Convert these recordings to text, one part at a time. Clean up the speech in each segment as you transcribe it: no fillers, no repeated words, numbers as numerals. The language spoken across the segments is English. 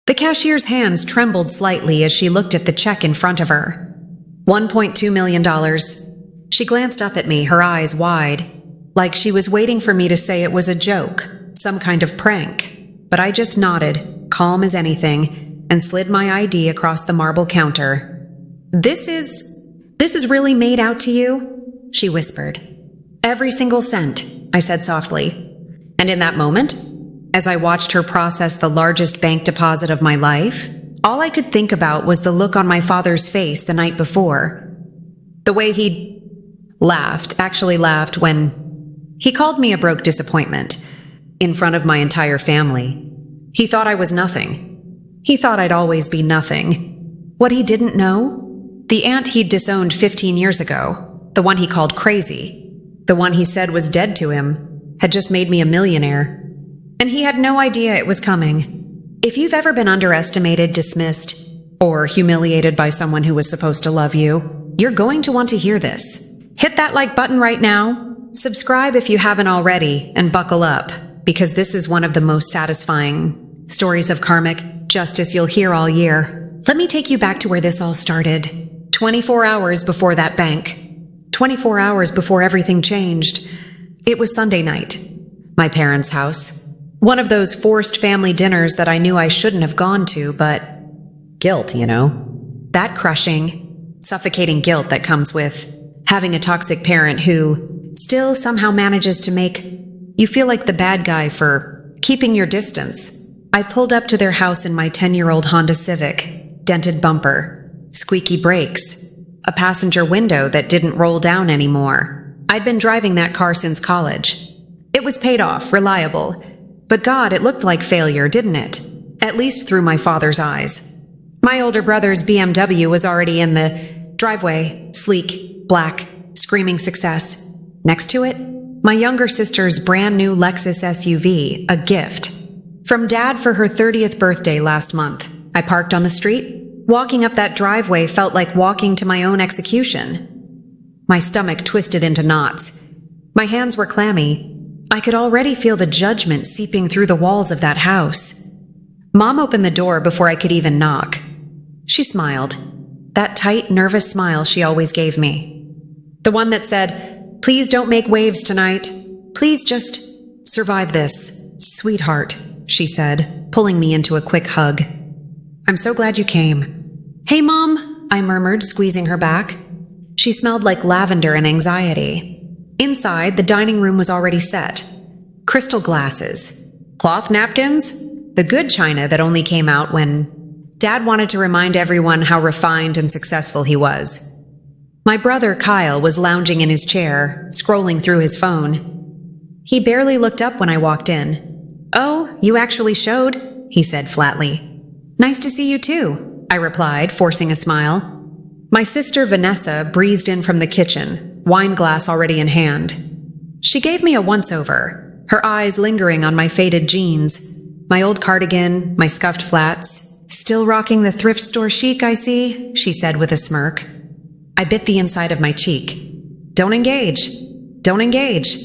The cashier's hands trembled slightly as she looked at the check in front of her. $1.2 million. She glanced up at me, her eyes wide, like she was waiting for me to say it was a joke, some kind of prank. But I just nodded, calm as anything, and slid my ID across the marble counter. This is really made out to you? She whispered. Every single cent, I said softly. And in that moment, as I watched her process the largest bank deposit of my life, all I could think about was the look on my father's face the night before. The way he actually laughed when he called me a broke disappointment in front of my entire family. He thought I was nothing. He thought I'd always be nothing. What he didn't know? The aunt he'd disowned 15 years ago, the one he called crazy, the one he said was dead to him, had just made me a millionaire. And he had no idea it was coming. If you've ever been underestimated, dismissed, or humiliated by someone who was supposed to love you, you're going to want to hear this. Hit that like button right now. Subscribe if you haven't already, and buckle up, because this is one of the most satisfying stories of karmic justice you'll hear all year. Let me take you back to where this all started. 24 hours before that bank. 24 hours before everything changed. It was Sunday night. My parents' house. One of those forced family dinners that I knew I shouldn't have gone to, but guilt, you know. That crushing, suffocating guilt that comes with having a toxic parent who still somehow manages to make you feel like the bad guy for keeping your distance. I pulled up to their house in my 10-year-old Honda Civic, dented bumper, squeaky brakes, a passenger window that didn't roll down anymore. I'd been driving that car since college. It was paid off, reliable. But God, it looked like failure, didn't it? At least through my father's eyes. My older brother's BMW was already in the driveway, sleek, black, screaming success. Next to it, my younger sister's brand new Lexus SUV, a gift. From Dad for her 30th birthday last month. I parked on the street. Walking up that driveway felt like walking to my own execution. My stomach twisted into knots. My hands were clammy. I could already feel the judgment seeping through the walls of that house. Mom opened the door before I could even knock. She smiled. That tight, nervous smile she always gave me. The one that said, "Please don't make waves tonight. Please just survive this. Sweetheart," she said, pulling me into a quick hug. "I'm so glad you came." "Hey, Mom," I murmured, squeezing her back. She smelled like lavender and anxiety. Inside, the dining room was already set. Crystal glasses. Cloth napkins? The good china that only came out when Dad wanted to remind everyone how refined and successful he was. My brother, Kyle, was lounging in his chair, scrolling through his phone. He barely looked up when I walked in. "Oh, you actually showed," he said flatly. "Nice to see you too," I replied, forcing a smile. My sister, Vanessa, breezed in from the kitchen, wine glass already in hand. She gave me a once-over, her eyes lingering on my faded jeans, my old cardigan, my scuffed flats. "Still rocking the thrift store chic, I see," she said with a smirk. I bit the inside of my cheek. Don't engage. Don't engage.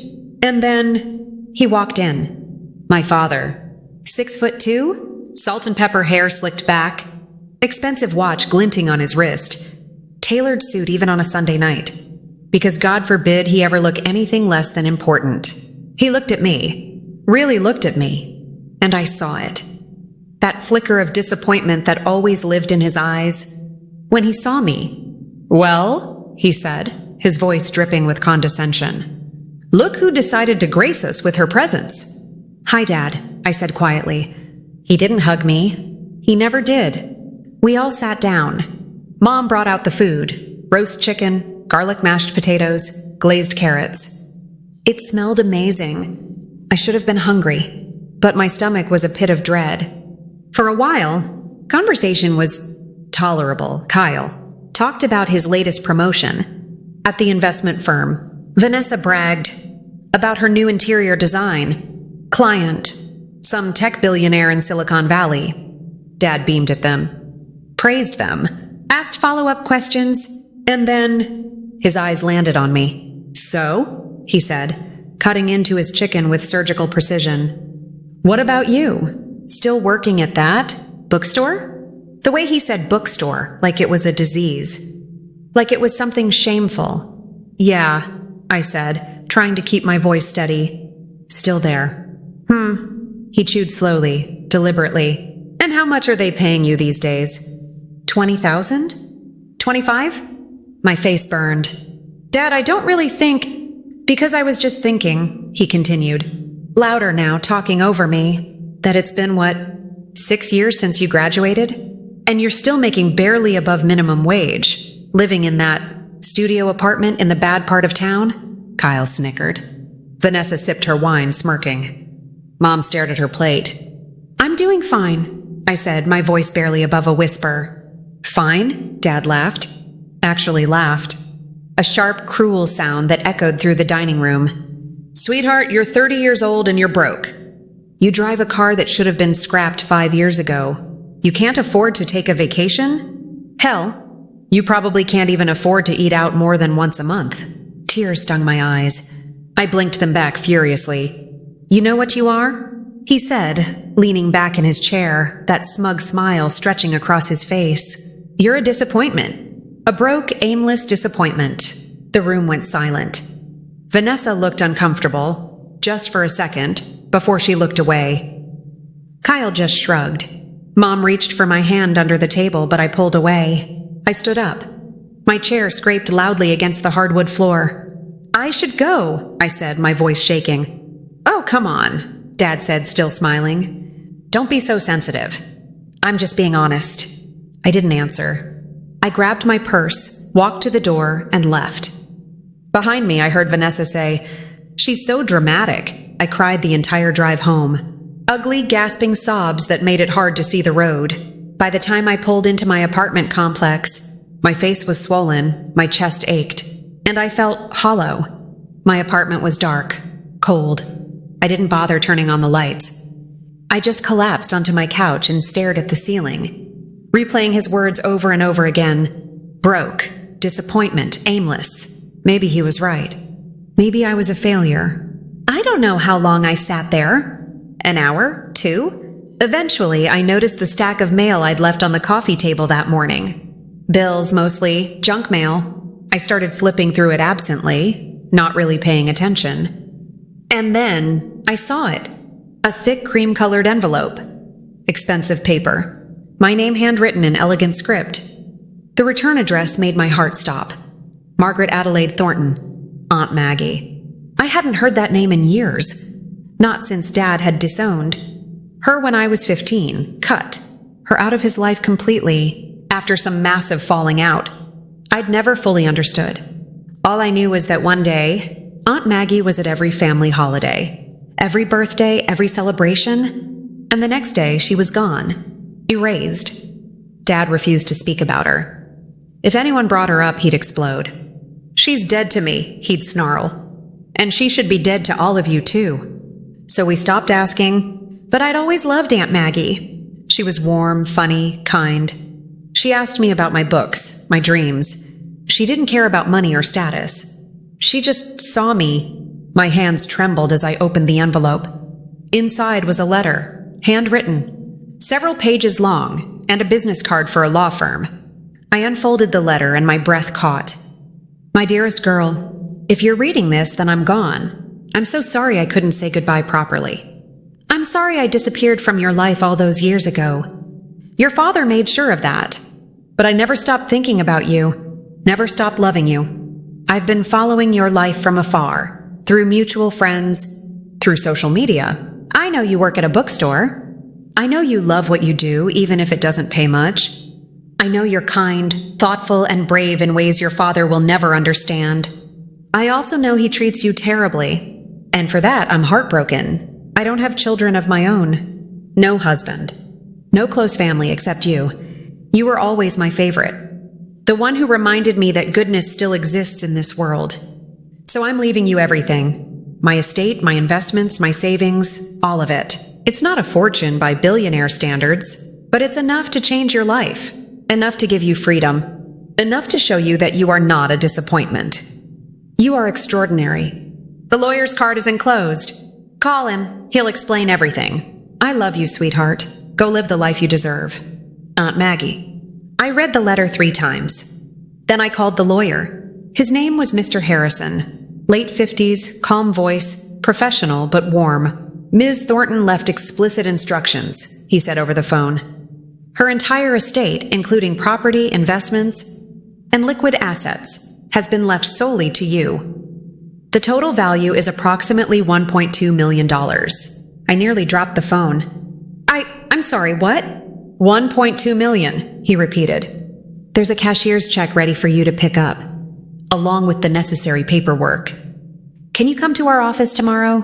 And then he walked in. My father. 6'2", salt and pepper hair slicked back, expensive watch glinting on his wrist, tailored suit even on a Sunday night. Because God forbid he ever look anything less than important. He looked at me, really looked at me, and I saw it. That flicker of disappointment that always lived in his eyes. When he saw me, "Well," he said, his voice dripping with condescension. "Look who decided to grace us with her presence." "Hi, Dad," I said quietly. He didn't hug me. He never did. We all sat down. Mom brought out the food. Roast chicken, garlic mashed potatoes, glazed carrots. It smelled amazing. I should have been hungry, but my stomach was a pit of dread. For a while, conversation was tolerable. Kyle talked about his latest promotion at the investment firm. Vanessa bragged about her new interior design. Client, some tech billionaire in Silicon Valley. Dad beamed at them, praised them, asked follow-up questions, and then his eyes landed on me. "So," he said, cutting into his chicken with surgical precision. "What about you? Still working at that? Bookstore? The way he said bookstore, like it was a disease. Like it was something shameful. Yeah, I said, trying to keep my voice steady. Still there. He chewed slowly, deliberately. And how much are they paying you these days? 20,000? 25? My face burned. Dad, I don't really think... Because I was just thinking, he continued, louder now, talking over me, that it's been, 6 years since you graduated? And you're still making barely above minimum wage, living in that studio apartment in the bad part of town? Kyle snickered. Vanessa sipped her wine, smirking. Mom stared at her plate. I'm doing fine, I said, my voice barely above a whisper. Fine? Dad laughed. Actually laughed. A sharp, cruel sound that echoed through the dining room. Sweetheart, you're 30 years old and you're broke. You drive a car that should have been scrapped 5 years ago. You can't afford to take a vacation? Hell, you probably can't even afford to eat out more than once a month. Tears stung my eyes. I blinked them back furiously. You know what you are? He said, leaning back in his chair, that smug smile stretching across his face. You're a disappointment. A broke, aimless disappointment. The room went silent. Vanessa looked uncomfortable, just for a second, before she looked away. Kyle just shrugged. Mom reached for my hand under the table, but I pulled away. I stood up. My chair scraped loudly against the hardwood floor. I should go, I said, my voice shaking. Oh, come on, Dad said, still smiling. Don't be so sensitive. I'm just being honest. I didn't answer. I grabbed my purse, walked to the door, and left. Behind me, I heard Vanessa say, She's so dramatic. I cried the entire drive home. Ugly, gasping sobs that made it hard to see the road. By the time I pulled into my apartment complex, my face was swollen, my chest ached, and I felt hollow. My apartment was dark, cold. I didn't bother turning on the lights. I just collapsed onto my couch and stared at the ceiling, replaying his words over and over again. Broke, disappointment, aimless. Maybe he was right. Maybe I was a failure. I don't know how long I sat there. An hour? 2? Eventually, I noticed the stack of mail I'd left on the coffee table that morning. Bills, mostly, junk mail. I started flipping through it absently, not really paying attention. And then I saw it. A thick cream-colored envelope. Expensive paper. My name handwritten in elegant script. The return address made my heart stop. Margaret Adelaide Thornton. Aunt Maggie. I hadn't heard that name in years. Not since Dad had disowned. Her when I was 15. Cut. Her out of his life completely, after some massive falling out. I'd never fully understood. All I knew was that one day, Aunt Maggie was at every family holiday. Every birthday, every celebration, and the next day she was gone. Erased. Dad refused to speak about her. If anyone brought her up, he'd explode. She's dead to me, he'd snarl. And she should be dead to all of you too. So we stopped asking, but I'd always loved Aunt Maggie. She was warm, funny, kind. She asked me about my books, my dreams. She didn't care about money or status. She just saw me. My hands trembled as I opened the envelope. Inside was a letter, handwritten, several pages long, and a business card for a law firm. I unfolded the letter and my breath caught. My dearest girl, if you're reading this, then I'm gone. I'm so sorry I couldn't say goodbye properly. I'm sorry I disappeared from your life all those years ago. Your father made sure of that. But I never stopped thinking about you, never stopped loving you. I've been following your life from afar. Through mutual friends, through social media. I know you work at a bookstore. I know you love what you do, even if it doesn't pay much. I know you're kind, thoughtful, and brave in ways your father will never understand. I also know he treats you terribly. And for that, I'm heartbroken. I don't have children of my own. No husband. No close family except you. You were always my favorite. The one who reminded me that goodness still exists in this world. So I'm leaving you everything. My estate, my investments, my savings, all of it. It's not a fortune by billionaire standards, but it's enough to change your life. Enough to give you freedom. Enough to show you that you are not a disappointment. You are extraordinary. The lawyer's card is enclosed. Call him. He'll explain everything. I love you, sweetheart. Go live the life you deserve. Aunt Maggie. I read the letter 3 times. Then I called the lawyer. His name was Mr. Harrison. Late 50s, calm voice, professional but warm. Ms. Thornton left explicit instructions, he said over the phone. Her entire estate, including property, investments, and liquid assets, has been left solely to you. The total value is approximately $1.2 million. I nearly dropped the phone. I'm sorry, what? $1.2 million, he repeated. There's a cashier's check ready for you to pick up, along with the necessary paperwork. Can you come to our office tomorrow?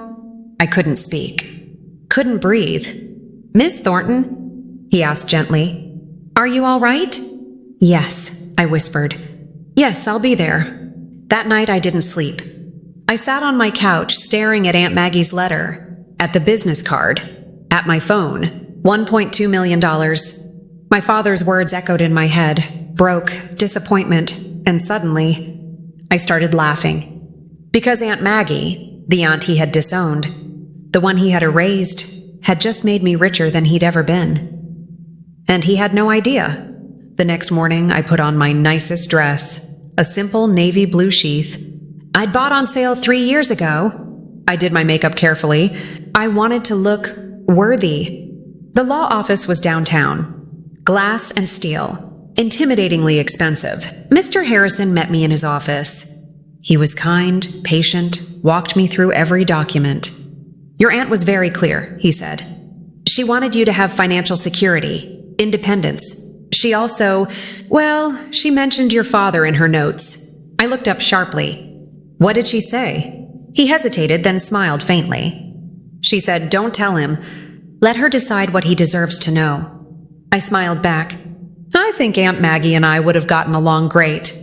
I couldn't speak. Couldn't breathe. Miss Thornton? He asked gently. Are you all right? Yes, I whispered. Yes, I'll be there. That night I didn't sleep. I sat on my couch staring at Aunt Maggie's letter, at the business card, at my phone. $1.2 million. My father's words echoed in my head, broke, disappointment, and suddenly, I started laughing. Because Aunt Maggie, the aunt he had disowned, the one he had erased, had just made me richer than he'd ever been. And he had no idea. The next morning, I put on my nicest dress, a simple navy blue sheath I'd bought on sale 3 years ago. I did my makeup carefully. I wanted to look worthy. The law office was downtown. Glass and steel. Intimidatingly expensive. Mr. Harrison met me in his office. He was kind, patient, walked me through every document. Your aunt was very clear, he said. She wanted you to have financial security, independence. She also, she mentioned your father in her notes. I looked up sharply. What did she say? He hesitated, then smiled faintly. She said, don't tell him. Let her decide what he deserves to know. I smiled back. I think Aunt Maggie and I would have gotten along great.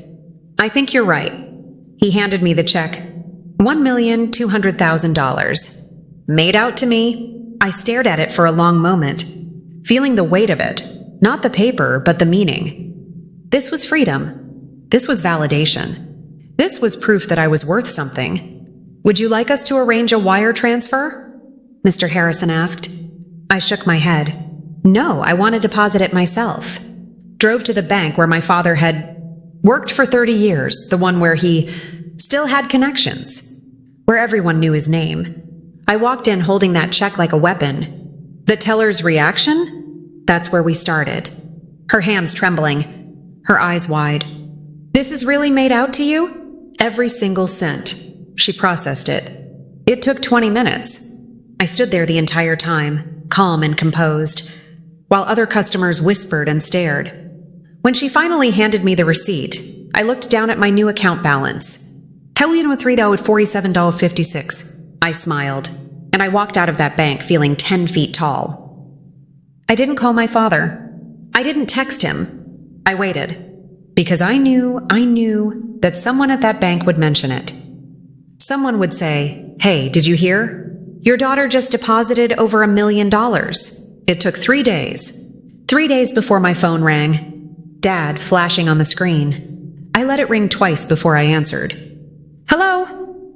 I think you're right. He handed me the check. $1,200,000. Made out to me. I stared at it for a long moment, feeling the weight of it. Not the paper, but the meaning. This was freedom. This was validation. This was proof that I was worth something. Would you like us to arrange a wire transfer? Mr. Harrison asked. I shook my head. No, I want to deposit it myself. Drove to the bank where my father had worked for 30 years, the one where he still had connections, where everyone knew his name. I walked in holding that check like a weapon. The teller's reaction? That's where we started. Her hands trembling, her eyes wide. This is really made out to you? Every single cent. She processed it. It took 20 minutes. I stood there the entire time, calm and composed, while other customers whispered and stared. When she finally handed me the receipt, I looked down at my new account balance. $1,347.56. I smiled, and I walked out of that bank feeling 10 feet tall. I didn't call my father. I didn't text him. I waited, because I knew that someone at that bank would mention it. Someone would say, hey, did you hear? Your daughter just deposited over $1 million. It took 3 days. 3 days before my phone rang. Dad flashing on the screen. I let it ring twice before I answered. Hello?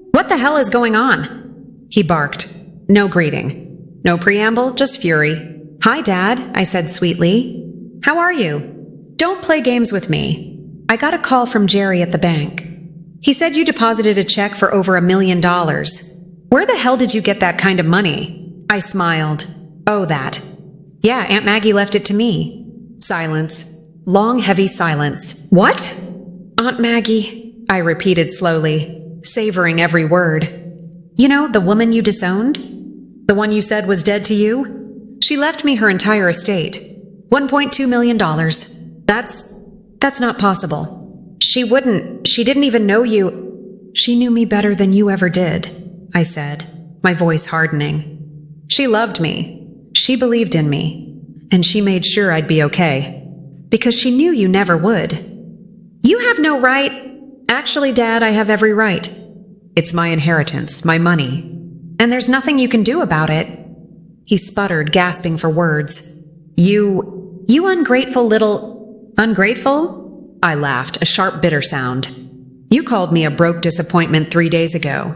What the hell is going on? He barked. No greeting. No preamble, just fury. Hi, Dad, I said sweetly. How are you? Don't play games with me. I got a call from Jerry at the bank. He said you deposited a check for over $1 million. Where the hell did you get that kind of money? I smiled. Oh, that. Yeah, Aunt Maggie left it to me. Silence. Long, heavy silence. What? Aunt Maggie, I repeated slowly, savoring every word. You know, the woman you disowned? The one you said was dead to you? She left me her entire estate. $1.2 million. That's not possible. She didn't even know you. She knew me better than you ever did, I said, my voice hardening. She loved me. She believed in me. And she made sure I'd be okay. Because she knew you never would. You have no right. Actually, Dad, I have every right. It's my inheritance, my money. And there's nothing you can do about it. He sputtered, gasping for words. You ungrateful little... Ungrateful? I laughed, a sharp, bitter sound. You called me a broke disappointment 3 days ago.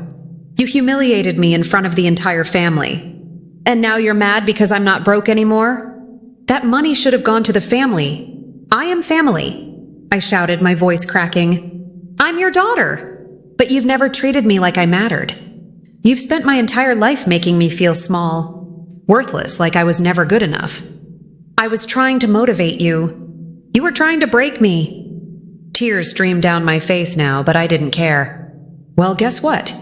You humiliated me in front of the entire family. And now you're mad because I'm not broke anymore? That money should have gone to the family. I am family, I shouted, my voice cracking. I'm your daughter, but you've never treated me like I mattered. You've spent my entire life making me feel small, worthless, like I was never good enough. I was trying to motivate you. You were trying to break me. Tears streamed down my face now, but I didn't care. Well, guess what?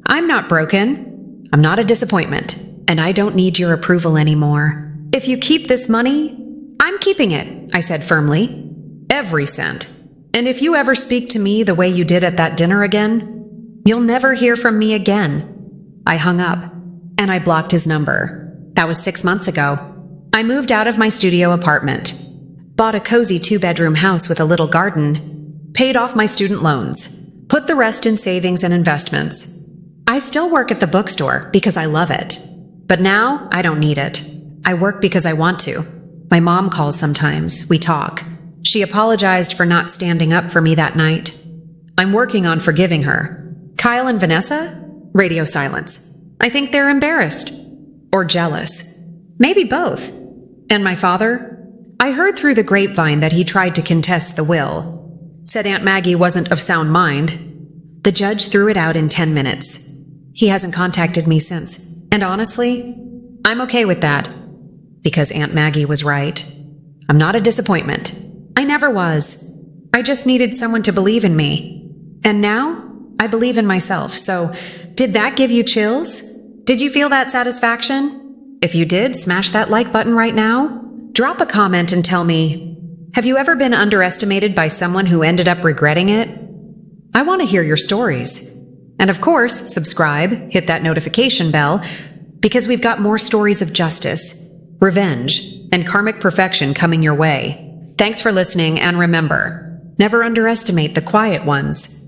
I'm not broken. I'm not a disappointment, and I don't need your approval anymore. If you keep this money, I'm keeping it, I said firmly. Every cent. And if you ever speak to me the way you did at that dinner again, you'll never hear from me again. I hung up, and I blocked his number. That was 6 months ago. I moved out of my studio apartment, bought a cozy 2-bedroom house with a little garden, paid off my student loans, put the rest in savings and investments. I still work at the bookstore because I love it. But now, I don't need it. I work because I want to. My mom calls sometimes. We talk. She apologized for not standing up for me that night. I'm working on forgiving her. Kyle and Vanessa? Radio silence. I think they're embarrassed. Or jealous. Maybe both. And my father? I heard through the grapevine that he tried to contest the will. Said Aunt Maggie wasn't of sound mind. The judge threw it out in 10 minutes. He hasn't contacted me since. And honestly, I'm okay with that. Because Aunt Maggie was right. I'm not a disappointment. I never was. I just needed someone to believe in me. And now, I believe in myself. So, did that give you chills? Did you feel that satisfaction? If you did, smash that like button right now. Drop a comment and tell me, have you ever been underestimated by someone who ended up regretting it? I want to hear your stories. And of course, subscribe, hit that notification bell, because we've got more stories of justice, revenge, and karmic perfection coming your way. Thanks for listening, and remember, never underestimate the quiet ones.